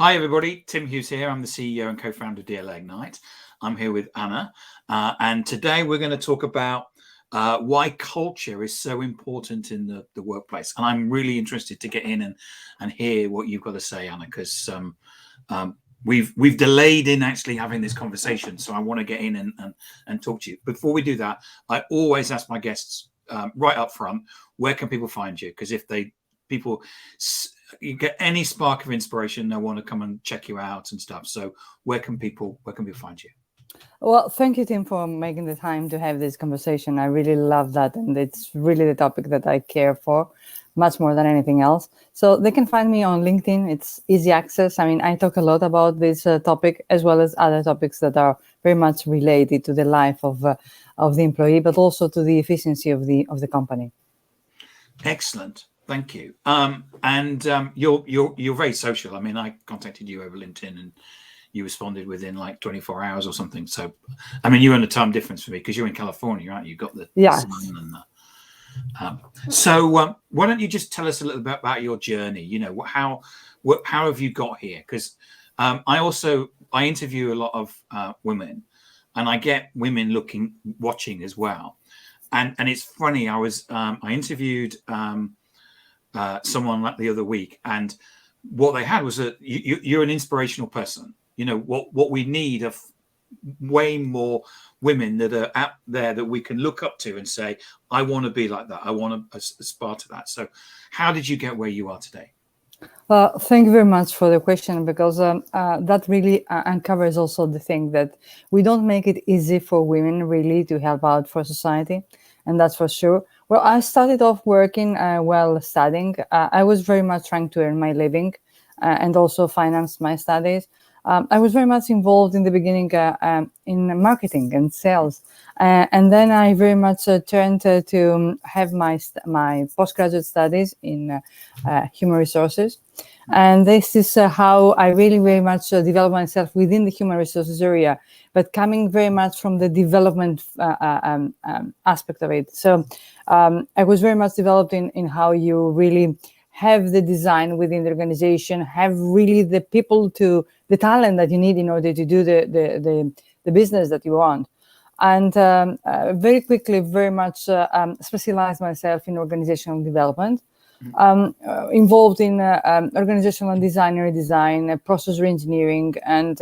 Hi, everybody. Tim Hughes here. I'm the CEO and co-founder of DLA Ignite. I'm here with Anna. And today we're going to talk about why culture is so important in the workplace. And I'm really interested to get in and hear what you've got to say, Anna, because we've delayed in actually having this conversation. So I want to get in and talk to you. Before we do that, I always ask my guests right up front, where can people find you? Because if you get any spark of inspiration, they want to come and check you out and stuff. So where can people find you? Well, thank you, Tim, for making the time to have this conversation. I really love that. And it's really the topic that I care for much more than anything else. So they can find me on LinkedIn. It's easy access. I mean, I talk a lot about this topic as well as other topics that are very much related to the life of the employee, but also to the efficiency of the company. Excellent. Thank you. And you're very social. I mean, I contacted you over LinkedIn and you responded within like 24 hours or something. So, I mean, you're in a time difference for me because you're in California, right? You've got the sun and so why don't you just tell us a little bit about your journey? You know, how have you got here? Because I interview a lot of women, and I get women watching as well. And it's funny. I interviewed someone like the other week, and what they had was you're an inspirational person. You know, what we need are way more women that are out there that we can look up to and say, I want to be like that. I want to aspire to that. So how did you get where you are today? Thank you very much for the question, because that really uncovers also the thing that we don't make it easy for women really to help out for society. And that's for sure. Well, I started off working while studying. I was very much trying to earn my living and also finance my studies. I was very much involved in the beginning in marketing and sales. And then I very much turned to have my postgraduate studies in human resources. And this is how I really very much developed myself within the human resources area, but coming very much from the development aspect of it. So I was very much developed in how you really have the design within the organization, have really the people the talent that you need in order to do the business that you want. And very quickly, very much specialized myself in organizational development. Involved in organizational design, redesign, process reengineering, and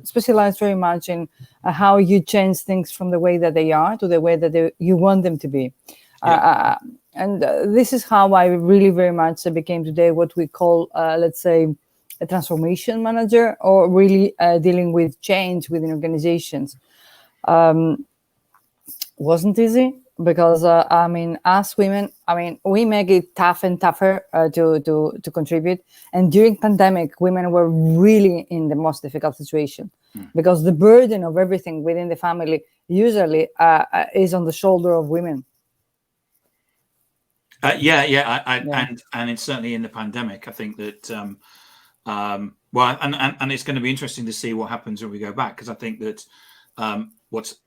specialized very much in how you change things from the way that they are to the way that you want them to be. Yeah. And this is how I really very much became today what we call, let's say, a transformation manager, or really dealing with change within organizations. Wasn't easy. Because I mean, as women, we make it tough and tougher to contribute. And during pandemic, women were really in the most difficult situation because the burden of everything within the family usually is on the shoulder of women. And it's certainly in the pandemic. I think that and it's going to be interesting to see what happens when we go back, because I think that.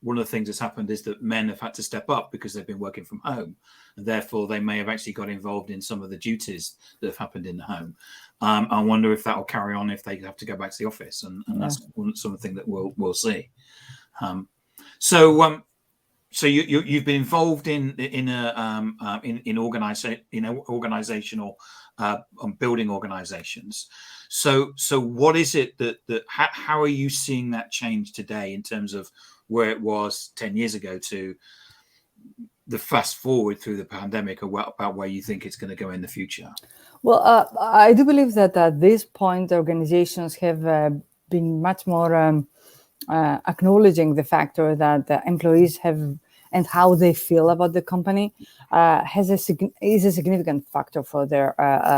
One of the things that's happened is that men have had to step up because they've been working from home, and therefore they may have actually got involved in some of the duties that have happened in the home. I wonder if that will carry on if they have to go back to the office, and that's something that we'll see. So you've been involved in organizational building organizations. So what is it that how are you seeing that change today in terms of where it was 10 years ago to the fast forward through the pandemic, or about where you think it's going to go in the future? Well, I do believe that at this point, organizations have been much more acknowledging the factor that the employees have and how they feel about the company is a significant factor for their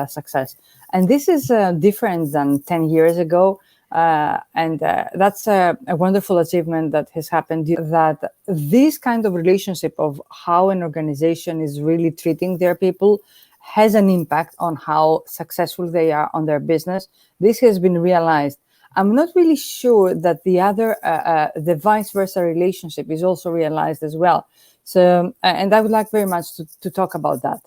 success. And this is different than 10 years ago. And that's a wonderful achievement that has happened, that this kind of relationship of how an organization is really treating their people has an impact on how successful they are on their business. This has been realized. I'm not really sure that the vice versa relationship is also realized as well. So, and I would like very much to talk about that.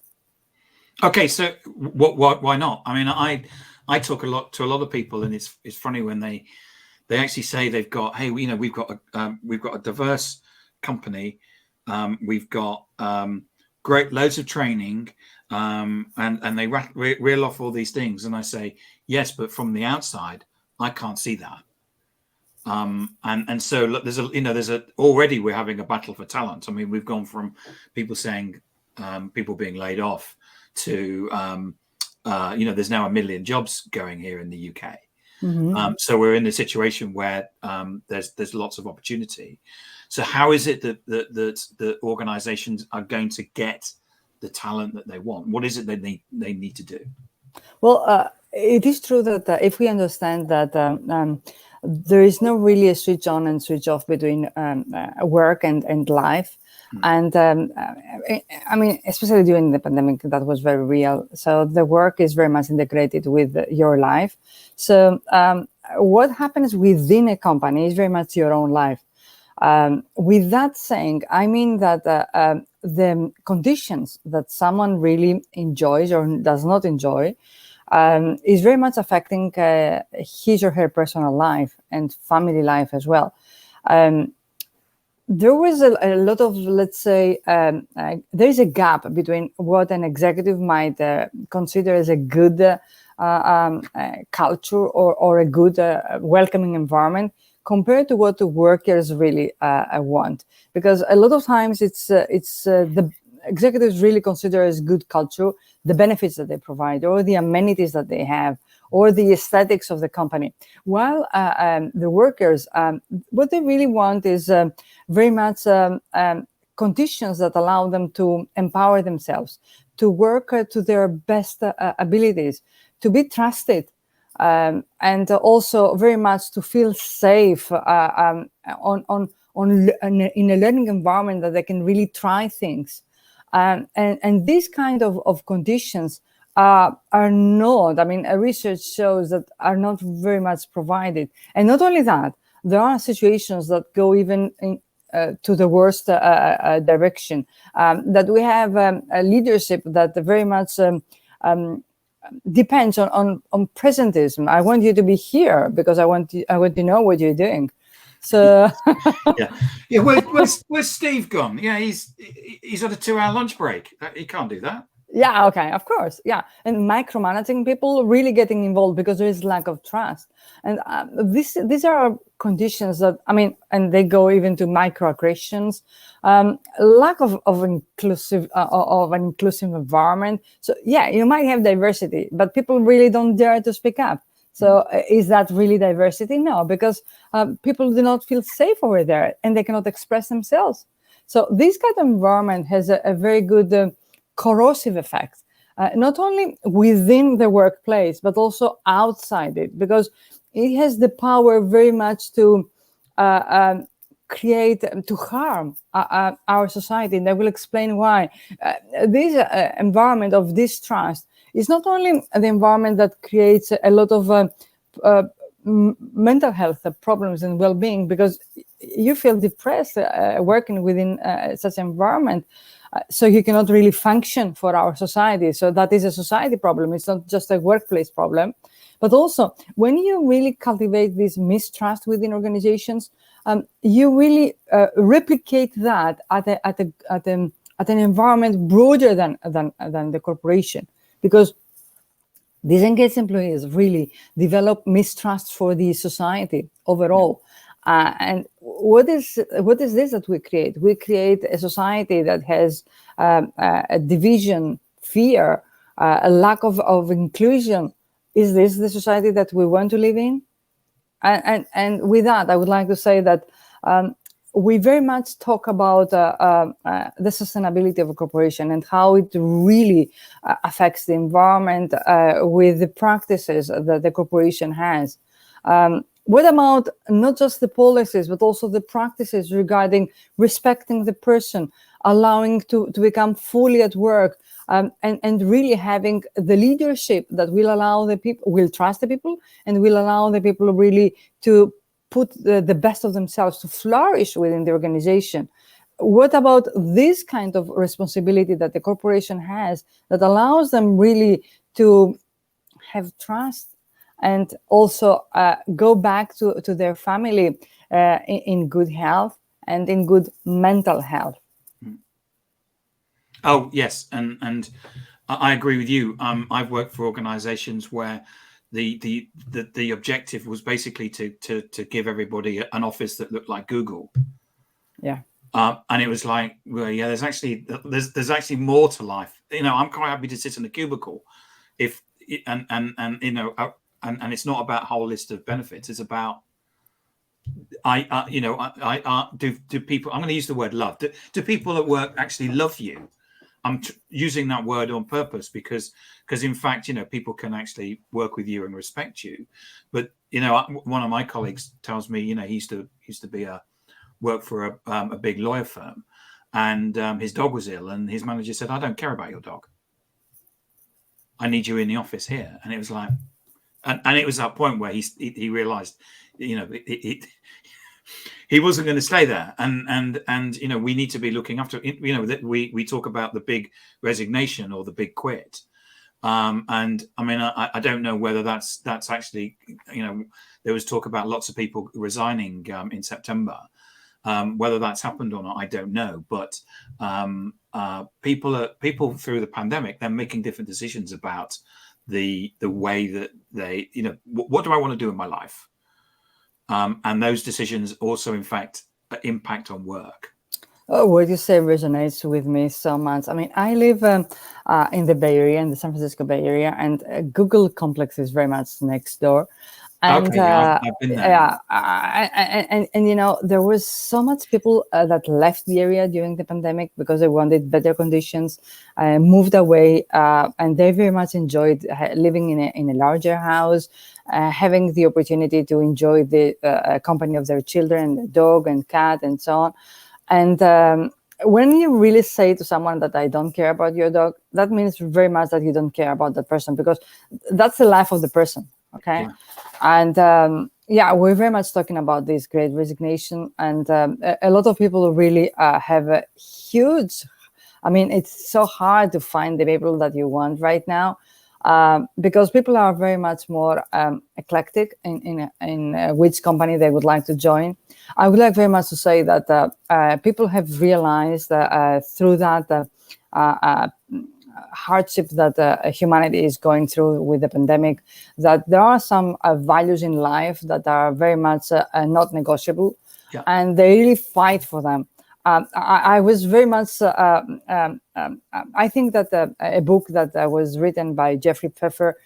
Okay, so why not? I mean, I talk a lot to a lot of people, and it's funny when they actually say they've got, hey, we've got a diverse company, we've got great loads of training, and they reel off all these things, and I say yes, but from the outside, I can't see that. And so look, there's already we're having a battle for talent. I mean, we've gone from people saying people being laid off to there's now 1 million jobs going here in the UK. So we're in a situation where there's lots of opportunity. So how is it that the organizations are going to get the talent that they want? What is it that they need to do? Well, it is true that if we understand that there is no really a switch on and switch off between work and life. And I mean, especially during the pandemic, that was very real. So the work is very much integrated with your life. So what happens within a company is very much your own life. With that saying, I mean that the conditions that someone really enjoys or does not enjoy is very much affecting his or her personal life and family life as well. There was a lot of, let's say, there is a gap between what an executive might consider as a good culture or a good welcoming environment compared to what the workers really want. Because a lot of times it's the executives really consider as good culture the benefits that they provide or the amenities that they have or the aesthetics of the company. While the workers, what they really want is very much conditions that allow them to empower themselves, to work to their best abilities, to be trusted, and also very much to feel safe in a learning environment that they can really try things. And these kind of conditions are not, I mean, research shows that are not very much provided. And not only that, there are situations that go even to the worst direction, that we have a leadership that very much depends on presentism. I want you to be here because I want to know what you're doing. So yeah. Where's Steve gone? Yeah, he's on a 2-hour lunch break. He can't do that. Yeah, okay, of course, yeah. And micromanaging people, really getting involved because there is lack of trust. And these are conditions that, I mean, and they go even to microaggressions, lack of an inclusive environment. So yeah, you might have diversity, but people really don't dare to speak up. So is that really diversity? No, because people do not feel safe over there and they cannot express themselves. So this kind of environment has a very good corrosive effect, not only within the workplace, but also outside it, because it has the power very much to create, to harm our society. And I will explain why. This environment of distrust is not only the environment that creates a lot of mental health problems and well-being, because you feel depressed working within such an environment. So you cannot really function for our society. So that is a society problem. It's not just a workplace problem. But also, when you really cultivate this mistrust within organizations, you really replicate that at an environment broader than the corporation, because disengaged employees really develop mistrust for the society overall. And what is this that we create? We create a society that has a division, fear, a lack of inclusion. Is this the society that we want to live in? And with that, I would like to say that we very much talk about the sustainability of a corporation and how it really affects the environment with the practices that the corporation has. What about not just the policies, but also the practices regarding respecting the person, allowing to become fully at work, and really having the leadership that will allow the people, will trust the people, and will allow the people really to put the best of themselves, to flourish within the organization? What about this kind of responsibility that the corporation has that allows them really to have trust and also go back to their family in good health and in good mental health. Oh yes, and I agree with you. I've worked for organisations where the objective was basically to give everybody an office that looked like Google. Yeah. And it was like, well, yeah, there's actually more to life. I'm quite happy to sit in a cubicle, if and and it's not about a whole list of benefits. It's about do people? I'm going to use the word love. Do people at work actually love you? I'm using that word on purpose because in fact, people can actually work with you and respect you. But one of my colleagues tells me, he used to be work for a big lawyer firm, and his dog was ill, and his manager said, "I don't care about your dog. I need you in the office here." And it was like, and it was that point where he realized, he wasn't going to stay there, and we need to be looking after that we talk about the big resignation or the big quit, and I mean I don't know whether that's actually, there was talk about lots of people resigning in September. Whether that's happened or not, I don't know. But people through the pandemic, they're making different decisions about the way that they, what do I want to do in my life? And those decisions also, in fact, impact on work. Oh, what you say resonates with me so much. I mean, I live in the Bay Area, in the San Francisco Bay Area, and Google complex is very much next door. And Okay, yeah, I've been there. yeah, and there was so much people that left the area during the pandemic because they wanted better conditions, moved away, and they very much enjoyed living in a larger house, having the opportunity to enjoy the company of their children, the dog and cat, and so on. And when you really say to someone that I don't care about your dog, that means very much that you don't care about the person, because that's the life of the person. Okay. Yeah. And yeah, we're very much talking about this great resignation, and a lot of people really have a huge, I mean, it's so hard to find the people that you want right now, because people are very much more eclectic in which company they would like to join. I would like very much to say that people have realized through that hardship that humanity is going through with the pandemic, that there are some values in life that are very much not negotiable, Yeah. and they really fight for them. I was very much, I think that a book that was written by Jeffrey Pfeffer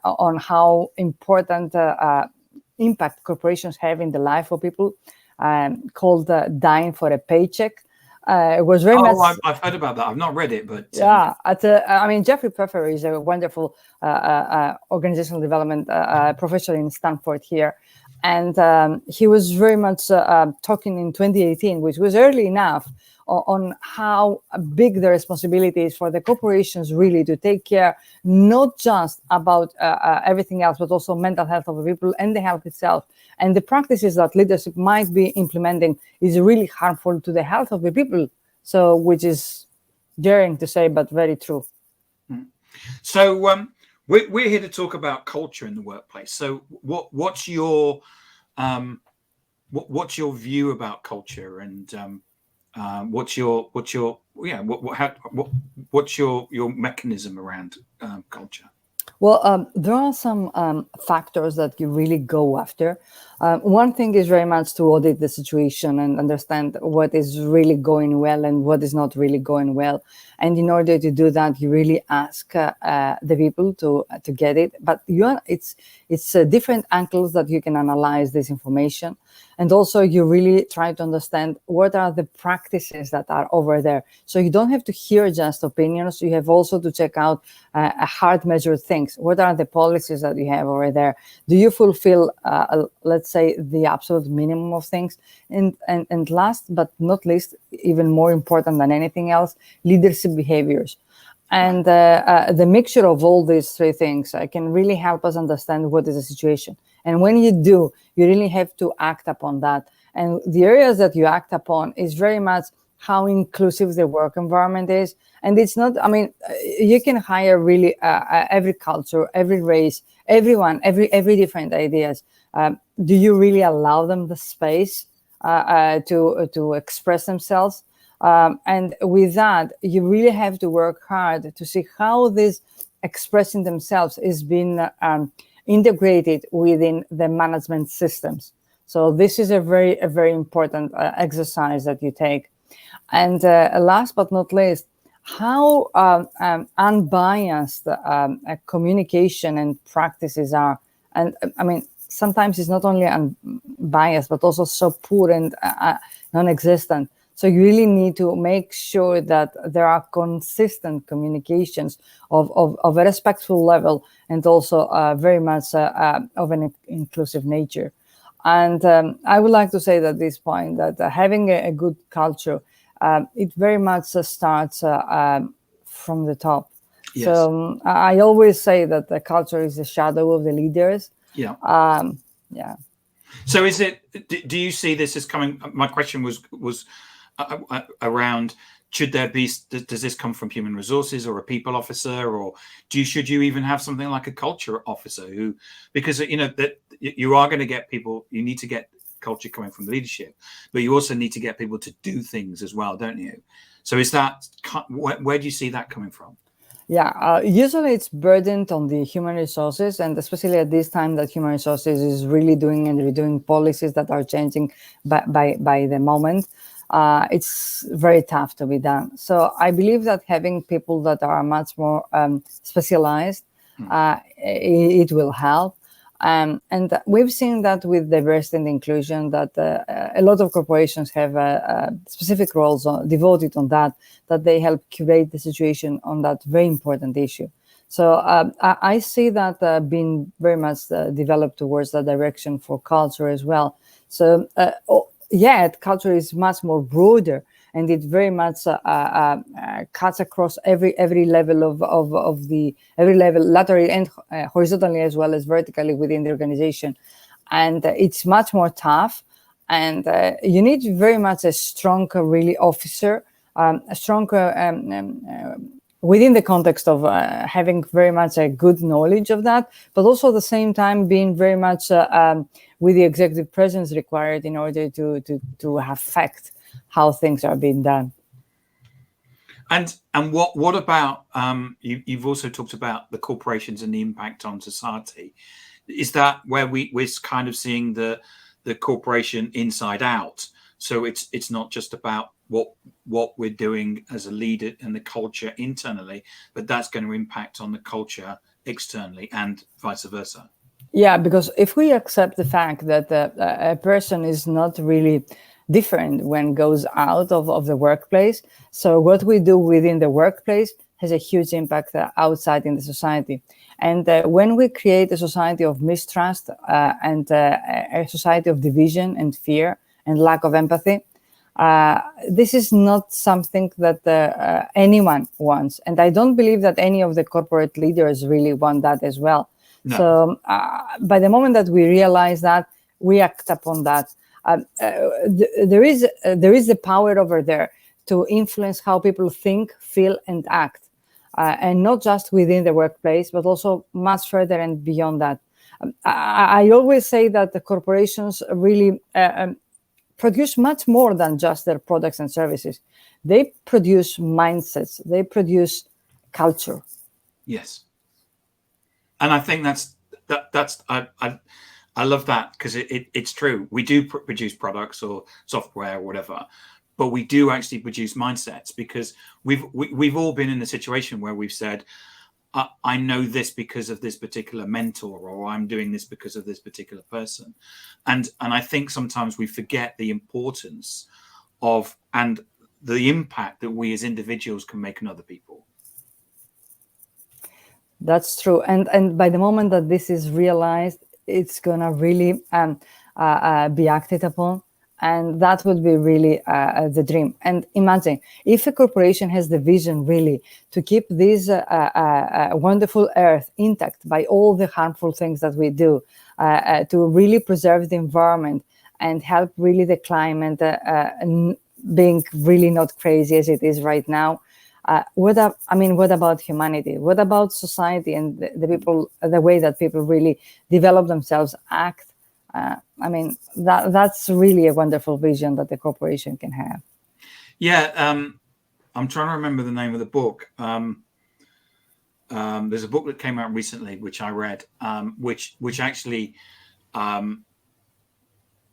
on how important impact corporations have in the life of people, called Dying for a Paycheck. It was very much. I've heard about that. I've not read it, but Yeah, I mean, Jeffrey Pfeffer is a wonderful organizational development professor in Stanford here. And he was very much talking in 2018, which was early enough, on how big the responsibility is for the corporations really to take care, not just about everything else, but also mental health of the people and the health itself. And the practices that leadership might be implementing is really harmful to the health of the people. So, which is daring to say, but very true. So we're here to talk about culture in the workplace. So what's your view about culture, and what's your mechanism around culture? Well, there are some factors that you really go after. One thing is very much to audit the situation and understand what is really going well and what is not really going well. And in order to do that, you really ask the people to get it. But it's different angles that you can analyze this information. And also, you really try to understand what are the practices that are over there. So you don't have to hear just opinions. You have also to check out hard measured things. What are the policies that you have over there? Do you fulfill, let's say, the absolute minimum of things? And last but not least, even more important than anything else, leadership behaviors. And the mixture of all these three things can really help us understand what is the situation. And when you do, you really have to act upon that. And the areas that you act upon is very much how inclusive the work environment is. And it's not, I mean, you can hire really every culture, every race, everyone, every different ideas. Do you really allow them the space to express themselves? And with that, you really have to work hard to see how this expressing themselves is being integrated within the management systems. So this is a very important exercise that you take. And last but not least, how unbiased communication and practices are. And I mean, sometimes it's not only unbiased, but also so poor and non-existent. So you really need to make sure that there are consistent communications of a respectful level, and also very much of an inclusive nature. And I would like to say at this point that having a good culture, it very much starts from the top. Yes. So I always say that the culture is the shadow of the leaders. Yeah. Yeah. So is it? Do you see this as coming? My question was around, should there be? Does this come from human resources or a people officer, or should you even have something like a culture officer who? Because that you are going to get people. You need to get culture coming from the leadership, but you also need to get people to do things as well, don't you? So is that where do you see that coming from? Yeah, usually it's burdened on the human resources, and especially at this time that human resources is really doing and redoing policies that are changing by the moment. It's very tough to be done. So I believe that having people that are much more specialized, it will help. And we've seen that with diversity and inclusion, that a lot of corporations have specific roles devoted on that they help curate the situation on that very important issue. So I see that being very much developed towards that direction for culture as well. So culture is much more broader, and it very much cuts across every level of the every level, laterally and horizontally as well as vertically within the organization, and it's much more tough. And you need very much a strong, really officer, a stronger within the context of having very much a good knowledge of that, but also at the same time being very much with the executive presence required in order to affect how things are being done. And what about you've also talked about the corporations and the impact on society? Is that where we're kind of seeing the corporation inside out? So it's not just about what we're doing as a leader and the culture internally, but that's going to impact on the culture externally and vice versa. Yeah, because if we accept the fact that a person is not really different when goes out of the workplace, so what we do within the workplace has a huge impact outside in the society. And when we create a society of mistrust and a society of division and fear and lack of empathy, this is not something that anyone wants. And I don't believe that any of the corporate leaders really want that as well. No. So by the moment that we realize that, we act upon that. There is the power over there to influence how people think, feel, and act, and not just within the workplace, but also much further and beyond that. I always say that the corporations really produce much more than just their products and services. They produce mindsets. They produce culture. Yes. And I think I love that, because it's true. We do produce products or software or whatever, but we do actually produce mindsets, because we've all been in a situation where we've said, I know this because of this particular mentor, or I'm doing this because of this particular person. And I think sometimes we forget the importance of and the impact that we as individuals can make on other people. That's true. And by the moment that this is realized, it's going to really be acted upon. And that would be really the dream. And imagine if a corporation has the vision really to keep this wonderful earth intact by all the harmful things that we do, to really preserve the environment and help really the climate being really not crazy as it is right now. What about humanity? What about society and the people, the way that people really develop themselves, act? That's really a wonderful vision that the corporation can have. Yeah, I'm trying to remember the name of the book. There's a book that came out recently, which I read, which actually, the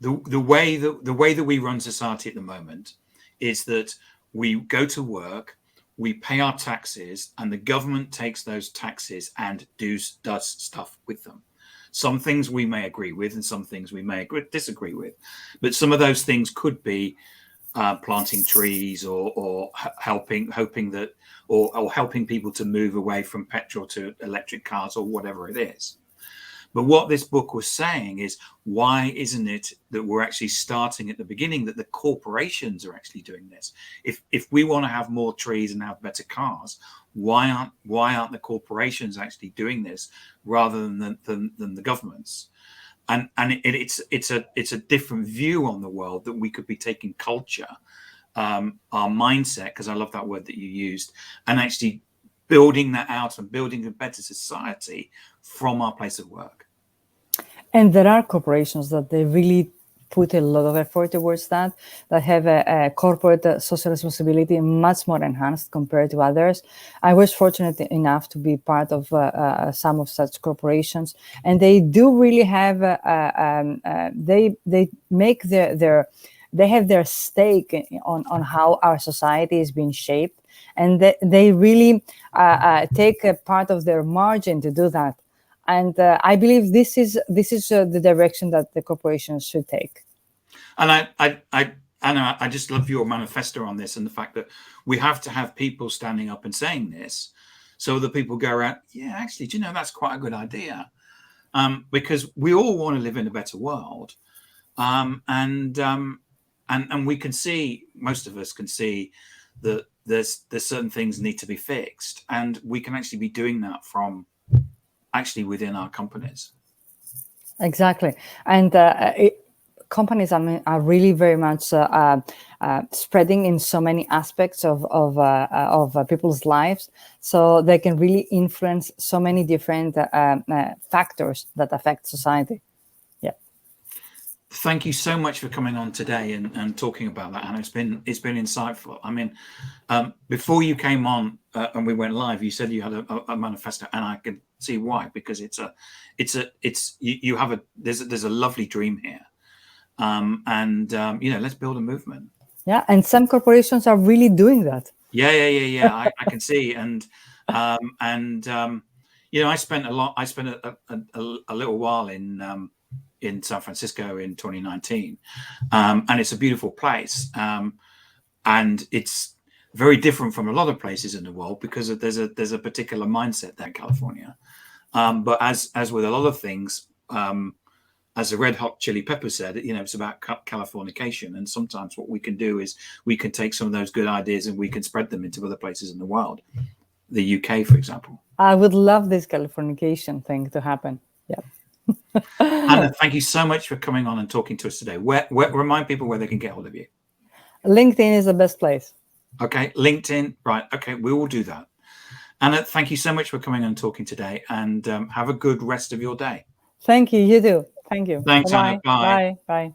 way that we run society at the moment is that we go to work, we pay our taxes, and the government takes those taxes and does stuff with them. Some things we may agree with, and some things we may disagree with, but some of those things could be planting trees, or helping people to move away from petrol to electric cars, or whatever it is. But what this book was saying is, why isn't it that we're actually starting at the beginning, that the corporations are actually doing this? If we want to have more trees and have better cars, why aren't the corporations actually doing this rather than the governments? And it's a different view on the world, that we could be taking culture, our mindset, because I love that word that you used, and actually building that out and building a better society from our place of work. And there are corporations that they really put a lot of effort towards that have a corporate social responsibility much more enhanced compared to others. I was fortunate enough to be part of some of such corporations, and they do really have they make they have their stake on how our society is being shaped, and they really take a part of their margin to do that. And I believe this is the direction that the corporations should take. And Anna, I just love your manifesto on this, and the fact that we have to have people standing up and saying this, so that people go around, yeah, actually, do you know, that's quite a good idea, because we all want to live in a better world, and we can see, most of us can see, that there's certain things need to be fixed, and we can actually be doing that from actually within our companies. Exactly. And companies, are really very much spreading in so many aspects of people's lives, so they can really influence so many different factors that affect society. Yeah. Thank you so much for coming on today and talking about that, Anna. It's been insightful. I mean, before you came on and we went live, you said you had a manifesto, and I can see why, because there's a lovely dream here, let's build a movement. Yeah, and some corporations are really doing that. Yeah. I can see, and I spent a little while in San Francisco in 2019, and it's a beautiful place, and it's very different from a lot of places in the world, because there's a particular mindset there in California, but as with a lot of things, as the Red Hot Chili Peppers said, it's about Californication, and sometimes what we can do is we can take some of those good ideas and we can spread them into other places in the world, the UK, for example. I would love this Californication thing to happen. Yeah. Anna, thank you so much for coming on and talking to us today. Remind people where they can get hold of you. LinkedIn is the best place. Okay, LinkedIn, right? Okay, we will do that. Anna, thank you so much for coming on and talking today, and have a good rest of your day. Thank you. You too. Thank you. Thanks, Bye-bye. Anna. Bye. Bye.